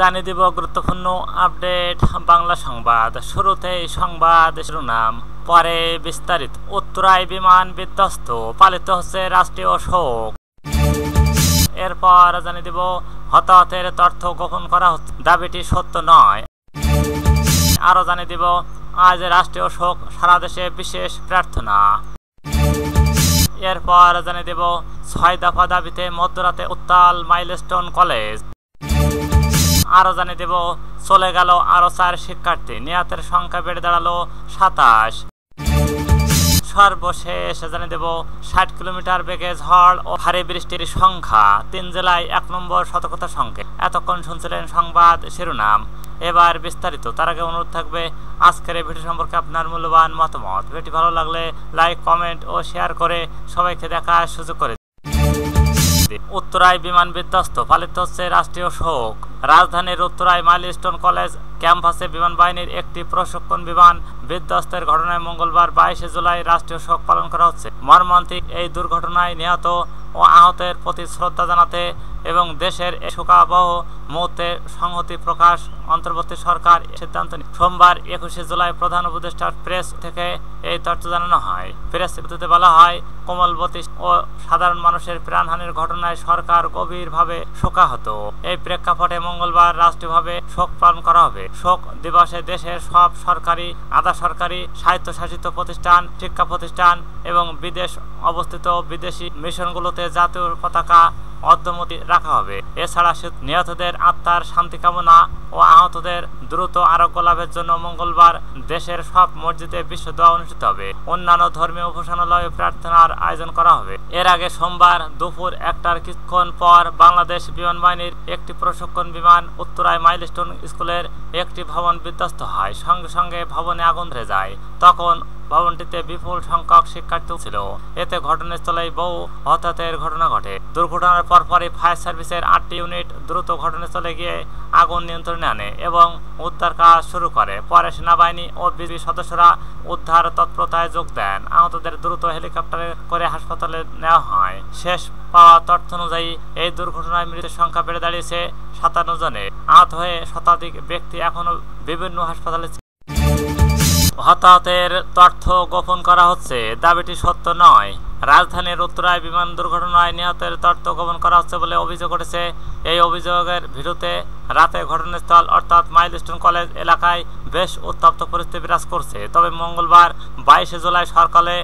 জানিয়ে দিব গুরুত্বপূর্ণ আপডেট বাংলা সংবাদ। শুরুতেই সংবাদ শিরোনাম, পরে বিস্তারিত। উত্তরায় বিমান বিধ্বস্ত, পালিত হচ্ছে রাষ্ট্রীয় শোক। এরপর জানিয়ে দিব হতাহতের তথ্য গোপন করা হচ্ছে, দাবিটি সত্য নয়। আরো জানিয়ে দিব আজ রাষ্ট্রীয় শোক, সারা দেশে বিশেষ প্রার্থনা। এরপর জানিয়ে দেব 6 দফা দাবিতে মধ্যরাতে উত্তাল মাইলস্টোন কলেজ। আরো জানিয়ে দেব চলে গেল আরো 4 শিক্ষার্থী, নিহতের সংখ্যা বেড়ে দাঁড়ালো 27। সর্বশেষ জানিয়ে দেব 60 কিলোমিটার বেগে ঝড় ও ভারী বৃষ্টির সংখ্যা, 3 জেলায় 1 নম্বর সতর্কতা সংকেত। এতক্ষণ শুনছিলেন সংবাদ শিরোনাম, এবার বিস্তারিত। তার আগে অনুরোধ থাকবে আজকের এই ভিডিও সম্পর্কে আপনার মূল্যবান মতামত। ভিডিওটি ভালো লাগলে লাইক, কমেন্ট ও শেয়ার করে সবাইকে দেখার সুযোগ করে। উত্তরায় বিমান বিধ্বস্ত, পালিত হচ্ছে রাষ্ট্রীয় শোক। রাজধানীর উত্তরায় মাইলস্টোন কলেজ ক্যাম্পাসে বিমান বাহিনীর একটি প্রশিক্ষণ বিমান বিধ্বস্তের ঘটনায় মঙ্গলবার 22 জুলাই রাষ্ট্রীয় শোক পালন করা হচ্ছে। মর্মান্তিক এই দুর্ঘটনায় নিহত ও আহতের প্রতি শ্রদ্ধা জানাতে এবং দেশের এই শোকাবহ মুহূর্তে সংহতি প্রকাশ অন্তর্বর্তী সরকার সিদ্ধান্ত নিয়ে সোমবার 21 জুলাই প্রধান উপদেষ্টার প্রেস থেকে এই তথ্য জানানো হয়। প্রেস বিবৃতিতে বলা হয়, কোমলবতী ও সাধারণ মানুষের প্রাণহানির ঘটনায় সরকার গভীরভাবে শোকাহত। এই প্রেক্ষাপটে মঙ্গলবার রাষ্ট্রীয়ভাবে শোক পালন করা হবে। শোক দিবসে দেশের সব সরকারি, আধা সরকারি, স্বায়ত্তশাসিত প্রতিষ্ঠান, শিক্ষা প্রতিষ্ঠান এবং বিদেশ অবস্থিত বিদেশি মিশনগুলোতে জাতীয় পতাকা অদ্যমতি রাখা হবে। এছাড়া নিহতদের আত্মার শান্তি কামনা ও আহতদের দ্রুত আরোগ্য লাভের জন্য মঙ্গলবার দেশের সব মসজিদে বিশ্ব দোয়া অনুষ্ঠিত হবে। অন্যান্য ধর্মীয় উপাসনালয়ে প্রার্থনার আয়োজন করা হবে। এর আগে সোমবার দুপুর 1টার কিছুক্ষণ পর বাংলাদেশ বিমান বাহিনীর একটি প্রশিক্ষণ বিমান উত্তরায় মাইলস্টোন স্কুলের একটি ভবন বিধ্বস্ত হয়। সঙ্গে সঙ্গে ভবনে আগুন ধরে যায়। তখন ভবনটিতে বিপুল সংখ্যক শিক্ষার্থী ছিল। এতে ঘটনাস্থলেই বহু হতাহতের ঘটনা ঘটে। দুর্ঘটনার পরপরই ফায়ার সার্ভিসের 8টি ইউনিট দ্রুত ঘটনাস্থলে গিয়ে আগুন নিয়ন্ত্রণে আনে এবং উদ্ধার কাজ শুরু করে। পরে সেনাবাহিনী ও বিজিবি সদস্যরা উদ্ধার তৎপরতায় যোগ দেন। আহতদের দ্রুত হেলিকপ্টারে করে হাসপাতালে নেওয়া হয়। শেষ পাওয়া তথ্য অনুযায়ী এই দুর্ঘটনায় মৃতের সংখ্যা বেড়ে দাঁড়িয়েছে 57 জনে। আহত হয়ে শতাধিক ব্যক্তি এখনো বিভিন্ন হাসপাতালে। হতাহতের তথ্য গোপন করা হচ্ছে, দাবিটি সত্য নয়। রাজধানীর উত্তরায় বিমান দুর্ঘটনায় নিহতের তথ্য গোপন করা হচ্ছে বলে অভিযোগ উঠেছে। এই অভিযোগের ভিত্তিতে রাতে ঘটনাস্থল অর্থাৎ মাইলস্টোন কলেজ এলাকায় বেশ উত্তপ্ত পরিস্থিতি বিরাজ করছে। তবে মঙ্গলবার 22 জুলাই সকালে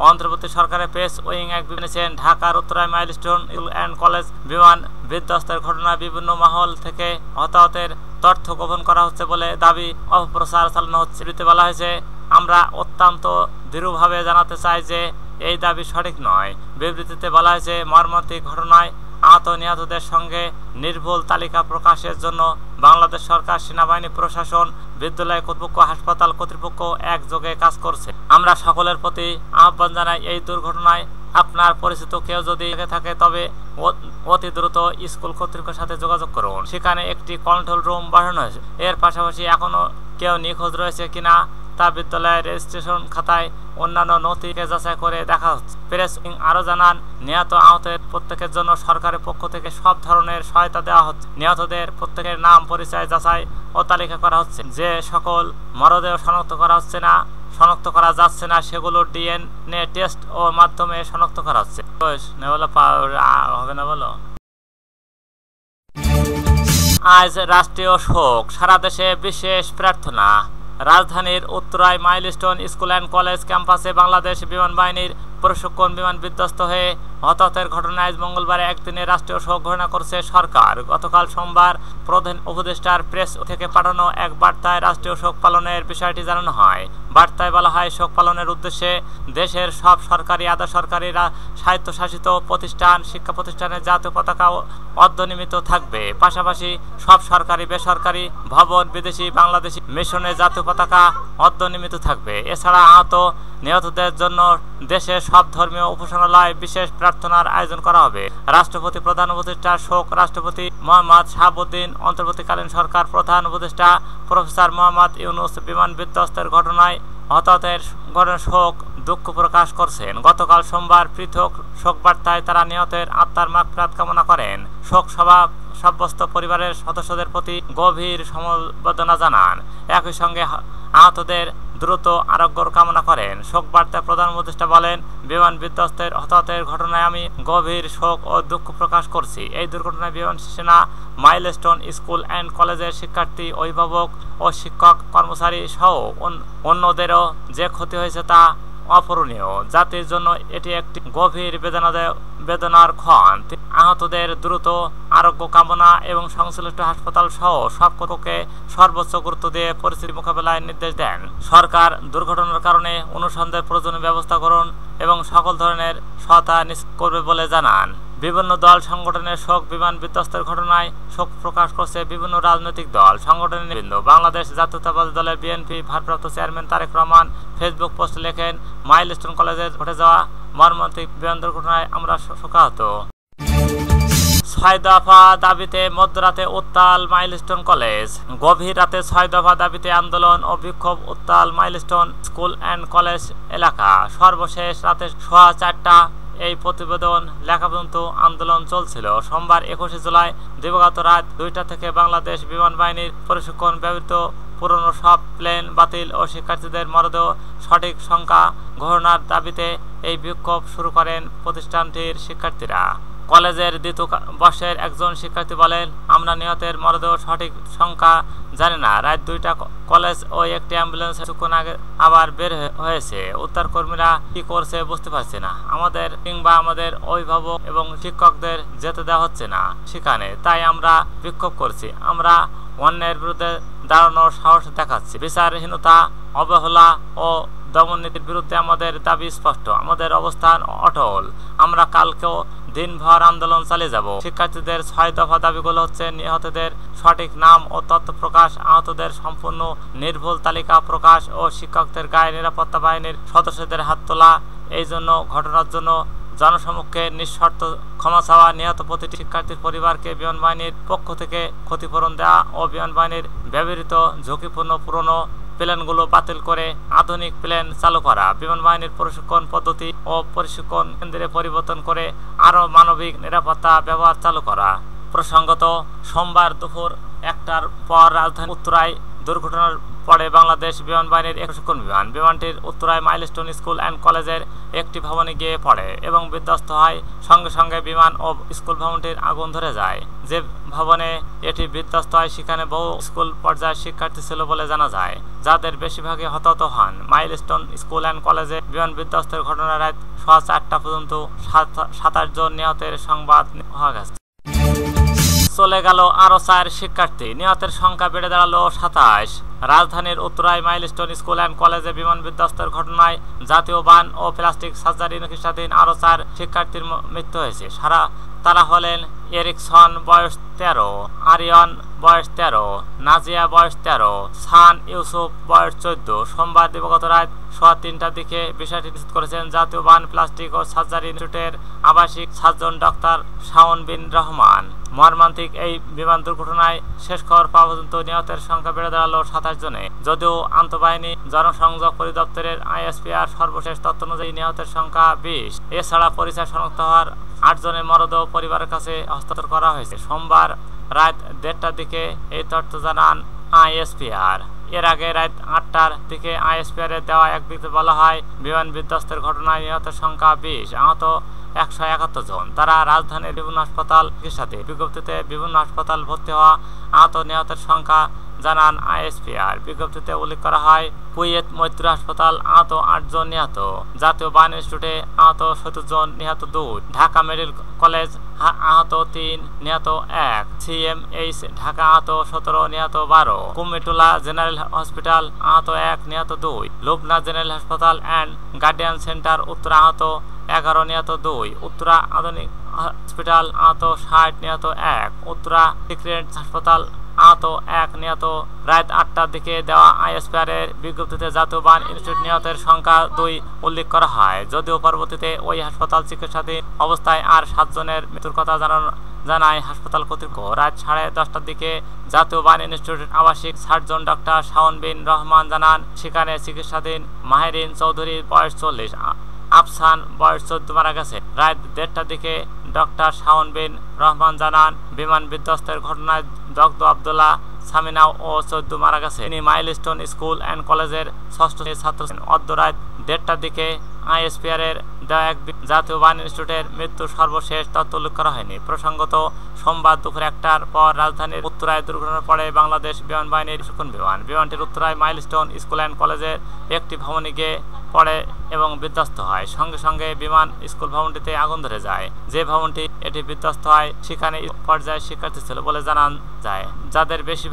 অন্তর্বর্তী সরকারের প্রেস উইং এক বিবৃতিছেন, ঢাকার উত্তরায় মাইলস্টোন অ্যান্ড কলেজ বিমান বিধ্বস্তের ঘটনায় বিভিন্ন মহল থেকে হতাহতের তথ্য গোপন করা হচ্ছে বলে দাবি অপপ্রচার চালানো হচ্ছে। বিবৃতিতে বলা হয়েছে, আমরা অত্যন্ত দৃঢ়ভাবে জানাতে চাই যে এই দাবি সঠিক নয়। বিবৃতিতে বলা হয়েছে, মর্মান্তিক ঘটনায় আহত নিহতদের সঙ্গে নির্ভুল তালিকা প্রকাশের জন্য বাংলাদেশ সরকার, সেনাবাহিনী, প্রশাসন, বিদ্যালয় কর্তৃপক্ষ, হাসপাতাল কর্তৃপক্ষ একযোগে কাজ করছে। আমরা সকলের প্রতি আহ্বান জানাই, এই দুর্ঘটনায় আপনার পরিচিত কেউ যদি থাকে তবে অতি দ্রুত স্কুল কর্তৃপক্ষের সাথে যোগাযোগ করুন। সেখানে একটি কন্ট্রোল রুম বানানো হয়েছে। এর পাশাপাশি এখনো কেউ নিখোঁজ রয়েছে কিনা তা বিদ্যালয়ের রেজিস্ট্রেশন খাতায় অন্যান্য নথিকে যাচাই করে দেখা হচ্ছে। প্রেস উইং আরো জানান, নিহত আহতের প্রত্যেকের জন্য সরকারের পক্ষ থেকে সব ধরনের সহায়তা দেওয়া হচ্ছে। নিহতদের প্রত্যেকের নাম, পরিচয় যাচাই ও তালিকা করা হচ্ছে। যে সকল মরদেহ শনাক্ত করা যাচ্ছে না সেগুলো ডিএনএ টেস্ট ও মাধ্যমে শনাক্ত করা হচ্ছে। হবে না বলো। আজ রাষ্ট্রীয় শোক, সারা দেশে বিশেষ প্রার্থনা। রাজধানীর উত্তরায় মাইলস্টোন স্কুল অ্যান্ড কলেজ ক্যাম্পাসে বাংলাদেশ বিমান বাহিনীর প্রশিক্ষণ বিমান বিধ্বস্ত হয়ে হতাহতের ঘটনায় মঙ্গলবার একদিনে রাষ্ট্রীয় শোক ঘোষণা করেছে সরকার। গতকাল সোমবার প্রধান উপদেষ্টার প্রেস থেকে পাঠানো এক বার্তায় রাষ্ট্রীয় শোক পালনের বিষয়টি জানানো হয়। বার্তায় বলা হয়, শোক পালনের উদ্দেশ্যে দেশের সব সরকারি, আধা সরকারি, স্বায়ত্তশাসিত প্রতিষ্ঠান, শিক্ষা প্রতিষ্ঠানের জাতীয় পতাকা অর্ধনিমিত থাকবে। পাশাপাশি সব সরকারি, বেসরকারি ভবন, বিদেশি, বাংলাদেশি মিশনের জাতীয় পতাকা অর্ধনিমিত থাকবে। এছাড়া আহত নিহতদের জন্য দেশের সব ধর্মীয় উপাসনালয় বিশেষ প্রার্থনার আয়োজন করা হবে। রাষ্ট্রপতি, প্রধান উপদেষ্টা শোক। রাষ্ট্রপতি মোহাম্মদ শাহাবুদ্দিন, অন্তর্বর্তীকালীন সরকার প্রধান উপদেষ্টা প্রফেসর মোহাম্মদ ইউনূস বিমান বিধ্বস্তের ঘটনায় হতাহতের শোক দুঃখ প্রকাশ করছেন। গতকাল সোমবার পৃথক শোক বার্তায় তারা নিহতের আত্মার মাগফিরাত কামনা করেন। শোক সভা সাব্যস্ত পরিবারের সদস্যদের প্রতি গভীর সমবেদনা জানান। একই সঙ্গে আহতদের দ্রুত আরোগ্য কামনা করেন। শোক বার্তায় প্রধান উপদেষ্টা বলেন, বিমান বিধ্বস্তের হতাহতের ঘটনায় আমি গভীর শোক ও দুঃখ প্রকাশ করছি। এই দুর্ঘটনায় বিমান সেনা, মাইলস্টোন স্কুল অ্যান্ড কলেজের শিক্ষার্থী, অভিভাবক ও শিক্ষক কর্মচারী সহ অন্যদেরও যে ক্ষতি হয়েছে তা অপূরণীয়। জাতির জন্য এটি একটি গভীর বেদনার ক্ষণ। আহতদের দ্রুত আরোগ্য কামনা এবং সংশ্লিষ্ট হাসপাতাল সহ সব কর্তৃপক্ষকে সর্বোচ্চ গুরুত্ব দিয়ে পরিস্থিতি মোকাবেলায় নির্দেশ দেন। সরকার দুর্ঘটনার কারণে অনুসন্ধানের প্রয়োজনীয় ব্যবস্থা গ্রহণ এবং সকল ধরনের সহায়তা নিশ্চিত করবে বলে জানান। বিভিন্ন দল সংগঠনের শোক বিমান বিধ্বস্তের ঘটনায় শোক প্রকাশ করছে বিভিন্ন রাজনৈতিক দল সংগঠনের নেতৃবৃন্দ। বাংলাদেশ জাতীয়তাবাদী দলের বিএনপি ভারপ্রাপ্ত চেয়ারম্যান তারেক রহমান ফেসবুক পোস্টে লেখেন, মাইলস্টোন কলেজে ঘটে যাওয়া মর্মান্তিক বিমান দুর্ঘটনায় আমরা শোকাহত। 6 দফা দাবিতে মধ্যরাতে উত্তাল মাইলস্টোন কলেজ। গভীর রাতে 6 দফা দাবিতে আন্দোলন ও বিক্ষোভ উত্তাল মাইলস্টোন স্কুল অ্যান্ড কলেজ এলাকা। সর্বশেষ রাতে 4:30 এই প্রতিবেদন লেখা পর্যন্ত আন্দোলন চলছিল। সোমবার 21 জুলাই দিবাগত রাত 2টা থেকে বাংলাদেশ বিমান বাহিনীর প্রশিক্ষণ ব্যবহৃত পুরনো সব প্লেন বাতিল ও শিক্ষার্থীদের মরদেহ সঠিক সংখ্যা ঘোষণার দাবিতে এই বিক্ষোভ শুরু করেন প্রতিষ্ঠানটির শিক্ষার্থীরা। কলেজের দ্বিতীয় বর্ষের একজন শিক্ষার্থী বলেন, আমরা নিহতের মরদেহ সঠিক সংখ্যা জানি না। রাত 2টা কলেজ ও একটি অ্যাম্বুলেন্স কিছুক্ষণ আগে আবার বের হয়েছে। উদ্ধার কর্মীরা কি করছে বুঝতে পারছি না। আমাদের কিংবা আমাদের অভিভাবক এবং শিক্ষকদের যেতে দেওয়া হচ্ছে না সেখানে, তাই আমরা বিক্ষোভ করছি। আমরা অন্যের বিরুদ্ধে দাঁড়ানোর সাহস দেখাচ্ছি। বিচারহীনতা, অবহেলা ও দমননীতির বিরুদ্ধে আমাদের দাবি স্পষ্ট, আমাদের অবস্থান অটল। আমরা কালকেও দিনভর আন্দোলন চালিয়ে যাব। শিক্ষার্থীদের 6 দফা দাবিগুলো হচ্ছে নিহতদের সঠিক নাম ও তথ্য প্রকাশ, আহতদের সম্পূর্ণ নির্ভুল তালিকা প্রকাশ ও শিক্ষকদের গায়ে নিরাপত্তা বাহিনীর সদস্যদের হাত তোলা। এই জন্য ঘটনার জন্য জনসমক্ষে নিঃশর্ত ক্ষমা চাওয়া, নিহত প্রতিটি শিক্ষার্থীর পরিবারকে বিমান বাহিনীর পক্ষ থেকে ক্ষতিপূরণ দেওয়া ও বিমান বাহিনীর ব্যবহৃত ঝুঁকিপূর্ণ পুরনো প্লেনগুলো বাতিল করে আধুনিক প্লেন চালু করা, বিমান বাহিনীর প্রশিক্ষণ পদ্ধতি ও প্রশিক্ষণ কেন্দ্রে পরিবর্তন করে আরও মানবিক নিরাপত্তা ব্যবহার চালু করা। প্রসঙ্গত, সোমবার দুপুর 1টার পর রাজধানী উত্তরায় দুর্ঘটনার পরে বাংলাদেশ বিমান বাহিনীর প্রশিক্ষণ বিমানটির উত্তরায় মাইলস্টোন স্কুল অ্যান্ড কলেজের একটি ভবনে গিয়ে পড়ে এবং বিধ্বস্ত হয়। সঙ্গে সঙ্গে বিমান ও স্কুল ভবনটির আগুন ধরে যায়। যে ভবনে এটি বিধ্বস্ত হয় সেখানে বহু স্কুল পর্যায়ের শিক্ষার্থী ছিল বলে জানা যায়, যাদের বেশিরভাগই হতাহত হন। মাইলস্টোন স্কুল অ্যান্ড কলেজে বিমান বিধ্বস্তের ঘটনায় রাত 4:30 পর্যন্ত 27 জন নিহতের সংবাদ হওয়া গেছে। চলে গেল আরো 4 শিক্ষার্থী, নিহতের সংখ্যা বেড়ে দাঁড়ালো 27। রাজধানীর উত্তরায় মাইলস্টোন স্কুল অ্যান্ড কলেজে বিমান বিধ্বস্তের ঘটনায় জাতীয় বান ও প্লাস্টিক সার্জারি চিকিৎসাধীন আরো 4 শিক্ষার্থীর মৃত্যু হয়েছে। তারা হলেন এরিকসন বয়স 13, আরিয়ন বয়স 13, নাজিয়া বয়স 13, সান ইউসুফ বয়স 14। সোমবার দিবাগত রাত 3:15টার দিকে বিষয়টি নিশ্চিত করেছেন জাতীয় বান প্লাস্টিক ও সার্জারি ইনস্টিটিউটের আবাসিক সার্জন ডক্টর শাওন বিন রহমান। মর্মান্তিক এই বিমান দুর্ঘটনায় শেষ খবর পাওয়া পর্যন্ত নিহতের সংখ্যা বেড়ে দাঁড়ালো 27 জনে। যদিও আন্তঃবাহিনী জনসংযোগ পরিদপ্তরের ISPR সর্বশেষ তথ্য অনুযায়ী নিহতের সংখ্যা 20। এছাড়া পরিচয় শনাক্ত হওয়ার 8 জনের মরদেহ পরিবারের কাছে হস্তান্তর করা হয়েছে। সোমবার রাত 1:30টার দিকে এই তথ্য জানান ISPR। এর আগে রাত 8টার দিকে ISPR এর দেওয়া এক বিবৃতিতে বলা হয়, বিমান বিধ্বস্তের ঘটনায় নিহতের সংখ্যা 20, আহত 171 জন। তারা রাজধানীর বিভিন্ন হাসপাতাল চিকিৎসাধীন। বিজ্ঞপ্তিতে বিভিন্ন হাসপাতাল ভর্তি হওয়া আহত নিহতের সংখ্যা জানান ISPR। বিজ্ঞপ্তিতে উল্লেখ করা হয়, কুয়েত মৈত্রী হাসপাতাল আহত 8 জন নিহত, জাতীয় বান ইনস্টিটিউটে আহত 70 জন নিহত 2, ঢাকা মেডিকেল কলেজ আহত 3 নিহত 1, CMH ঢাকা আহত 17 নিহত 12, কুমিটোলা জেনারেল হসপিটাল আহত 1 নিহত 2, লুবনা জেনারেল হাসপাতাল অ্যান্ড গার্ডিয়ান সেন্টার উত্তরা আহত 11 নিহত 2, উত্তরা আধুনিক হসপিটাল আহত 60 নিহত 1, উত্তরা সিক্রেট হাসপাতাল আহত 1 নিহত। রাত 8টার দিকে দেওয়া ISPR এর বিজ্ঞপ্তিতে জাতীয় বান ইনস্টিটিউট নিহতের সংখ্যা 2 উল্লেখ করা হয়, যদিও পরবর্তীতে ওই হাসপাতাল চিকিৎসাধীন অবস্থায় আর 7 জনের মৃত্যুর কথা জানায় হাসপাতাল কর্তৃপক্ষ। রাত 10:30টার দিকে জাতীয় বান ইনস্টিটিউটের আবাসিক সার্জন ডক্টর শাওন বিন রহমান জানান, সেখানে চিকিৎসাধীন মাহেরিন চৌধুরী বয়স 40, আফসান বয়স 14 মারা গেছে। রাত 1:30টার দিকে ডক্টর শাওন বিন রহমান জানান, বিমান বিধ্বস্তের ঘটনায় দগ্ধ আব্দুল্লাহ সামিনা ও 14 মারা গেছে। তিনি মাইলস্টোন স্কুল অ্যান্ড কলেজের 6ষ্ঠ ছাত্র ছিলেন। অর্ধরাত 1:30টার দিকে আইএসপিআর-এর দেওয়া এক জাতীয় বাহিনী ইনস্টিটিউটের মৃত্যুর সর্বশেষ তথ্য উল্লেখ করা হয়নি। প্রসঙ্গত, সোমবার দুপুর 1টার পর রাজধানীর উত্তরায় দুর্ঘটনা পড়ে বাংলাদেশ বিমান বাহিনীর সুখন বিমান। বিমানটির উত্তরায় মাইলস্টোন স্কুল অ্যান্ড কলেজের একটি ভবনে গিয়ে পড়ে এবং বিধ্বস্ত হয়। সঙ্গে সঙ্গে বিমান স্কুল ভবনটিতে আগুন ধরে যায়। যে ভবনটি এটি বিধ্বস্ত হয় সেখানে পর্যায়ে শিক্ষার্থী ছিল বলে জানান যায়, যাদের বেশি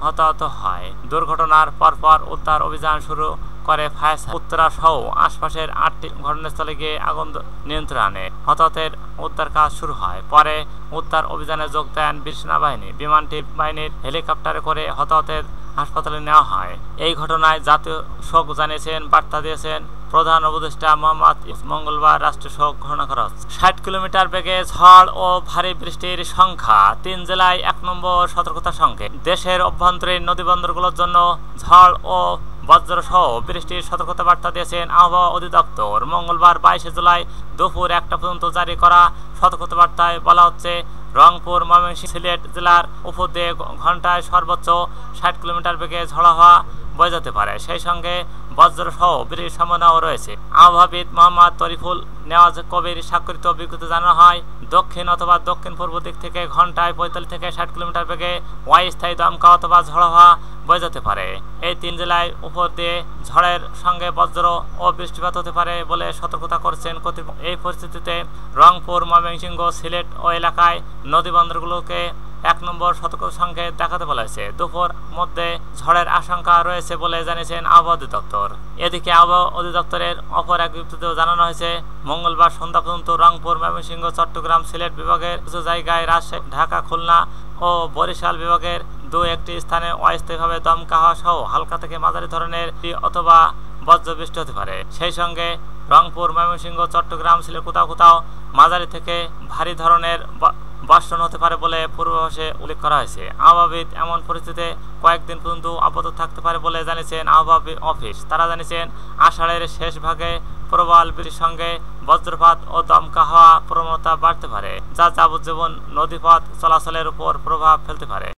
হতাহত হয়। দুর্ঘটনার পরপর উদ্ধার অভিযান শুরু করে ফায়ার সার্ভিস। উত্তরা সহ আশপাশের 8টি ঘটনাস্থলে গিয়ে আগুন নিয়ন্ত্রণে আনে। হতাহতের উদ্ধার কাজ শুরু হয়। পরে উদ্ধার অভিযানে যোগ দেন বীর সেনাবাহিনী। বিমানটি বাহিনীর হেলিকপ্টারে করে হতাহতের হাসপাতালে নেওয়া হয়। এই ঘটনায় জাতীয় শোক জানিয়েছেন, বার্তা দিয়েছেন প্রধান উপদেষ্টা মোহাম্মদ মঙ্গলবার রাষ্ট্রীয় শোক ঘোষণা করা হচ্ছে। 60 কিলোমিটার বেগে ঝড় ও ভারী বৃষ্টির সংখ্যা, 3 জেলায় 1 নম্বর সতর্কতা সংকেত। দেশের অভ্যন্তরীণ নদীবন্দরগুলোর জন্য ঝড় ও বজ্রসহ বৃষ্টির সতর্কতা বার্তা দিয়েছেন আবহাওয়া অধিদপ্তর। মঙ্গলবার 22 জুলাই দুপুর 1টা পর্যন্ত জারি করা সতর্কতা বার্তায় বলা হচ্ছে, রংপুর, ময়মনসিংহ, সিলেট জেলার উপর দিয়ে ঘন্টায় সর্বোচ্চ 60 কিলোমিটার বেগে ঝড় হওয়া বয়ে যেতে পারে। সেই সঙ্গে বজ্রসহ বৃষ্টির সম্ভাবনাও রয়েছে। আবহাওয়াবিদ মোহাম্মদ তরিফুল নেওয়াজ কবির স্বাক্ষরিত বিজ্ঞপ্তিতে জানানো হয়, দক্ষিণ অথবা দক্ষিণ পূর্ব দিক থেকে ঘন্টায় 45 থেকে 60 কিলোমিটার বেগে অস্থায়ী দমকা অথবা ঝড় হওয়া বয়ে যেতে পারে। এই 3 জেলায় উপর দিয়ে ঝড়ের সঙ্গে বজ্র ও বৃষ্টিপাত হতে পারে বলে সতর্কতা করেছেন কর্তৃপক্ষ। এই পরিস্থিতিতে রংপুর, ময়মনসিংহ, সিলেট ও এলাকায় নদীবন্দরগুলোকে 1 নম্বর সতর্কতা সংকেত দেখাতে বলা হয়েছে। দুপুর মধ্যে ঝড়ের আশঙ্কা রয়েছে বলে জানিয়েছেন আবহাওয়া অধিদপ্তর। এদিকে আবহাওয়া অধিদপ্তরের অপর এক বিবৃতিতেও জানানো হয়েছে, মঙ্গলবার সন্ধ্যা পর্যন্ত রংপুর, ময়মনসিংহ, চট্টগ্রাম, সিলেট বিভাগের কিছু জায়গায়, রাজশাহী, ঢাকা, খুলনা ও বরিশাল বিভাগের 2-1টি স্থানে অস্থায়ীভাবে দমকা হওয়া সহ হালকা থেকে মাঝারি ধরনের অথবা বজ্রবৃষ্টি হতে পারে। সেই সঙ্গে রংপুর, ময়মনসিংহ, চট্টগ্রাম, সিলেট কোথাও কোথাও মাঝারি থেকে ভারী ধরনের বর্ষণ হতে পারে বলে পূর্বাভাসে উল্লেখ করা হয়েছে। আবহাওয়াবিদ এমন পরিস্থিতিতে কয়েকদিন পর্যন্ত আপাতত থাকতে পারে বলে জানিয়েছেন আবহাওয়া অফিস। তারা জানিয়েছেন, আষাঢ়ের শেষ ভাগে প্রবল বৃষ্টির সঙ্গে বজ্রপাত ও দমকা হওয়া প্রবণতা বাড়তে পারে, যা যাবজ্জীবন নদীপথ চলাচলের উপর প্রভাব ফেলতে পারে।